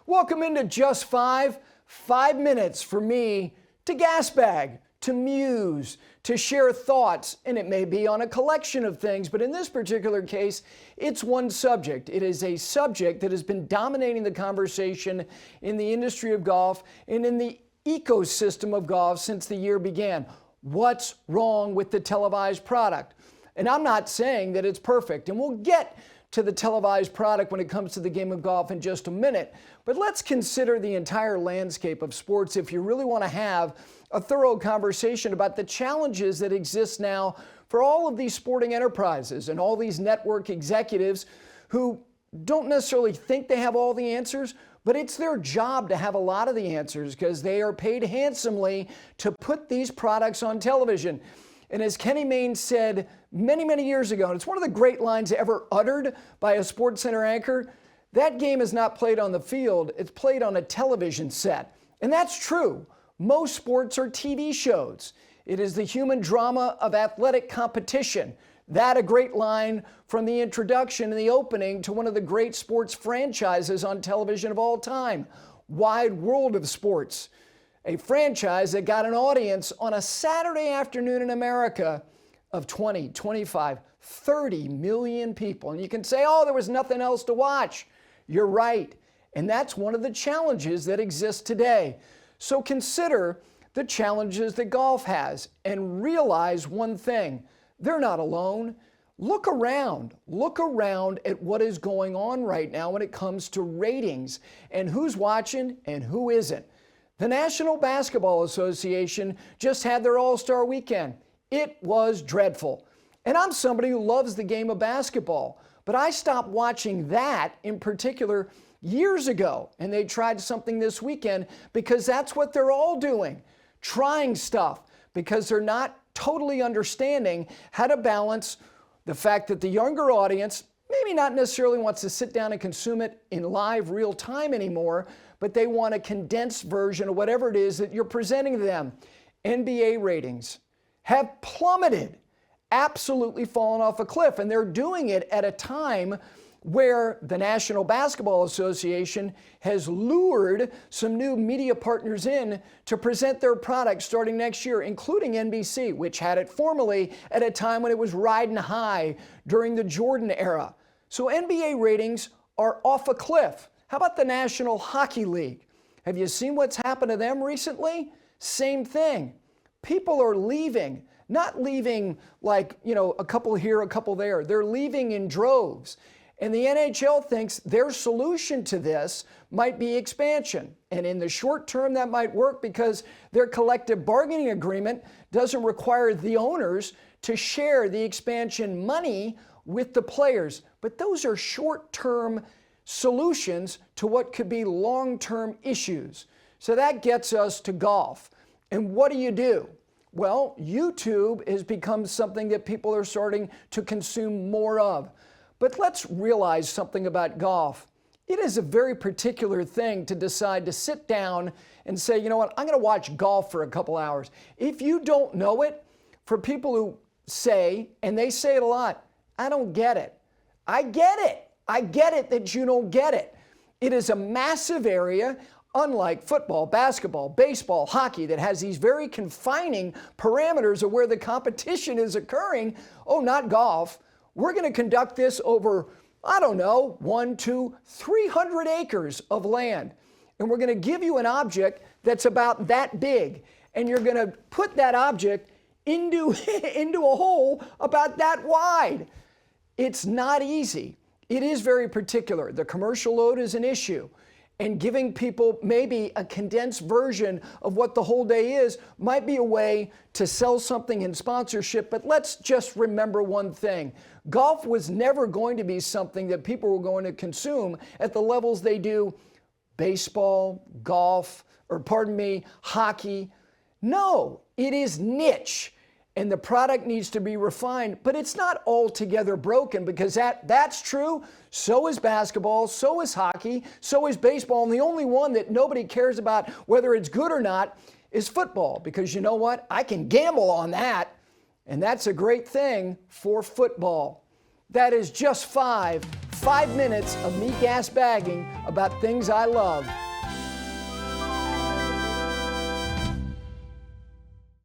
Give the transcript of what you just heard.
Welcome into Just 5 minutes for me to gasbag, to muse, to share thoughts, and it may be on a collection of things, but in this particular case, it's one subject. It is a subject that has been dominating the conversation in the industry of golf and in the ecosystem of golf since the year began. What's wrong with the televised product? And I'm not saying that it's perfect, and we'll get to the televised product when it comes to the game of golf in just a minute. But let's consider the entire landscape of sports if you really want to have a thorough conversation about the challenges that exist now for all of these sporting enterprises and all these network executives who don't necessarily think they have all the answers, but it's their job to have a lot of the answers because they are paid handsomely to put these products on television. And as Kenny Mayne said many years ago, and it's one of the great lines ever uttered by a SportsCenter anchor, that game is not played on the field, it's played on a television set. And that's true. Most sports are TV shows. It is the human drama of athletic competition. That a great line from the introduction and the opening to one of the great sports franchises on television of all time, Wide World of Sports. A franchise that got an audience on a Saturday afternoon in America of 20, 25, 30 million people. And you can say, oh, there was nothing else to watch. You're right. And that's one of the challenges that exist today. So consider the challenges that golf has and realize one thing. They're not alone. Look around at what is going on right now when it comes to ratings and who's watching and who isn't. The National Basketball Association just had their All-Star Weekend. It was dreadful. And I'm somebody who loves the game of basketball, but I stopped watching that in particular years ago, and they tried something this weekend because that's what they're all doing, trying stuff because they're not totally understanding how to balance the fact that the younger audience maybe not necessarily wants to sit down and consume it in live real time anymore, but they want a condensed version of whatever it is that you're presenting to them. NBA ratings have plummeted, absolutely fallen off a cliff, and they're doing it at a time where the National Basketball Association has lured some new media partners in to present their products starting next year, including NBC, which had it formerly at a time when it was riding high during the Jordan era. So NBA ratings are off a cliff. How about the National Hockey League? Have you seen what's happened to them recently? Same thing. People are leaving, not leaving like, a couple here, a couple there. They're leaving in droves. And the NHL thinks their solution to this might be expansion. And in the short term, that might work because their collective bargaining agreement doesn't require the owners to share the expansion money with the players. But those are short-term solutions to what could be long-term issues. So that gets us to golf. And what do? Well, YouTube has become something that people are starting to consume more of. But let's realize something about golf. It is a very particular thing to decide to sit down and say, you know what, I'm going to watch golf for a couple hours. If you don't know it, for people who say, and they say it a lot, I don't get it. I get it. I get it that you don't get it. It is a massive area, unlike football, basketball, baseball, hockey, that has these very confining parameters of where the competition is occurring. Oh, not golf. We're going to conduct this over, 1, 2, 300 acres of land. And we're going to give you an object that's about that big. And you're going to put that object into a hole about that wide. It's not easy. It is very particular. The commercial load is an issue. And giving people maybe a condensed version of what the whole day is might be a way to sell something in sponsorship. But let's just remember one thing. Golf was never going to be something that people were going to consume at the levels they do baseball, hockey. No, it is niche. And the product needs to be refined, but it's not altogether broken because that's true. So is basketball, so is hockey, so is baseball. And the only one that nobody cares about whether it's good or not is football, because you know what? I can gamble on that. And that's a great thing for football. That is Just 5 5 minutes of me gas bagging about things I love.